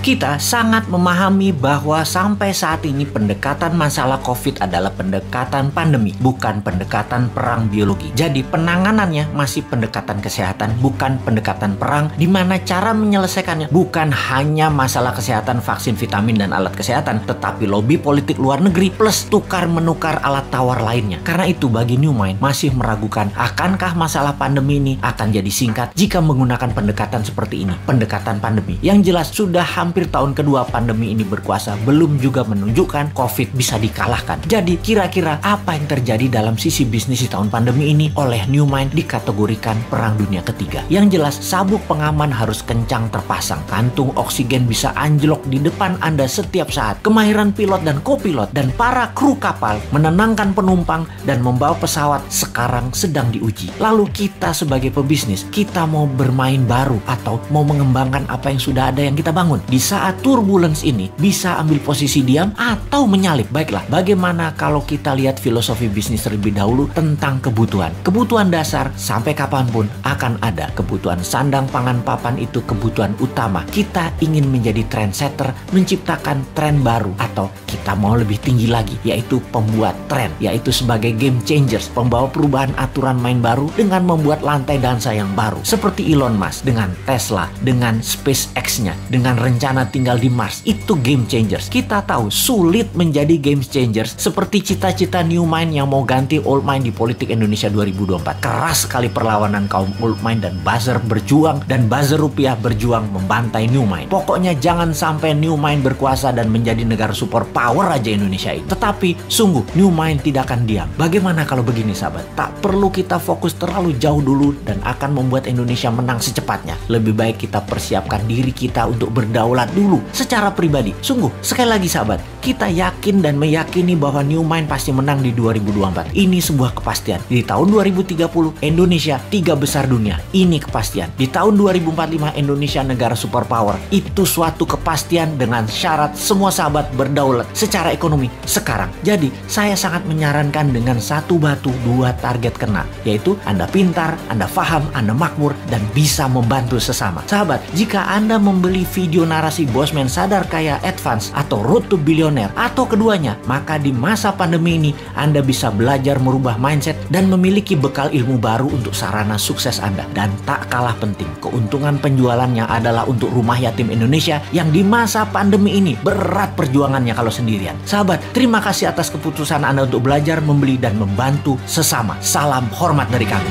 Kita sangat memahami bahwa sampai saat ini pendekatan masalah COVID adalah pendekatan pandemi, bukan pendekatan perang biologi. Jadi penanganannya masih pendekatan kesehatan, bukan pendekatan perang, di mana cara menyelesaikannya bukan hanya masalah kesehatan, vaksin, vitamin, dan alat kesehatan, tetapi lobi politik luar negeri plus tukar-menukar alat tawar lainnya. Karena itu bagi New Mind masih meragukan akankah masalah pandemi ini akan jadi singkat jika menggunakan pendekatan seperti ini, pendekatan pandemi. Yang jelas sudah hampir tahun kedua pandemi ini berkuasa, belum juga menunjukkan COVID bisa dikalahkan. Jadi kira-kira apa yang terjadi dalam sisi bisnis di tahun pandemi ini oleh New Mind dikategorikan perang dunia ketiga. Yang jelas sabuk pengaman harus kencang terpasang, kantung oksigen bisa anjlok di depan Anda setiap saat, kemahiran pilot dan kopilot dan para kru kapal menenangkan penumpang dan membawa pesawat sekarang sedang diuji. Lalu kita sebagai pebisnis, kita mau bermain baru atau mau mengembangkan apa yang sudah ada yang kita bangun? Di saat turbulence ini bisa ambil posisi diam atau menyalip. Baiklah, bagaimana kalau kita lihat filosofi bisnis terlebih dahulu tentang kebutuhan. Kebutuhan dasar sampai kapanpun akan ada. Kebutuhan sandang, pangan, papan itu kebutuhan utama. Kita ingin menjadi trendsetter, menciptakan tren baru, atau kita mau lebih tinggi lagi, yaitu pembuat tren, yaitu sebagai game changers, pembawa perubahan aturan main baru dengan membuat lantai dansa yang baru. Seperti Elon Musk dengan Tesla, dengan SpaceX-nya, dengan rencana tinggal di Mars. Itu game changers. Kita tahu sulit menjadi game changers seperti cita-cita New Mind yang mau ganti Old Mind di politik Indonesia 2024. Keras sekali perlawanan kaum Old Mind dan buzzer berjuang, dan buzzer rupiah berjuang membantai New Mind. Pokoknya jangan sampai New Mind berkuasa dan menjadi negara super power aja Indonesia ini. Tetapi sungguh New Mind tidak akan diam. Bagaimana kalau begini sahabat? Tak perlu kita fokus terlalu jauh dulu dan akan membuat Indonesia menang secepatnya. Lebih baik kita persiapkan diri kita untuk berdaulat dulu secara pribadi. Sungguh, sekali lagi sahabat, kita yakin dan meyakini bahwa New Mind pasti menang di 2024. Ini sebuah kepastian. Di tahun 2030 Indonesia 3 besar dunia. Ini kepastian. Di tahun 2045 Indonesia negara superpower. Itu suatu kepastian dengan syarat semua sahabat berdaulat secara ekonomi sekarang. Jadi saya sangat menyarankan dengan satu batu dua target kena, yaitu Anda pintar, Anda paham, Anda makmur, dan bisa membantu sesama. Sahabat, jika Anda membeli video narasi Bosman Sadar Kaya Advance atau Road to Billionaire atau keduanya, maka di masa pandemi ini Anda bisa belajar merubah mindset dan memiliki bekal ilmu baru untuk sarana sukses Anda. Dan tak kalah penting, keuntungan penjualannya adalah untuk rumah yatim Indonesia yang di masa pandemi ini berat perjuangannya kalau sendirian. Sahabat, terima kasih atas keputusan Anda untuk belajar, membeli, dan membantu sesama. Salam hormat dari kami.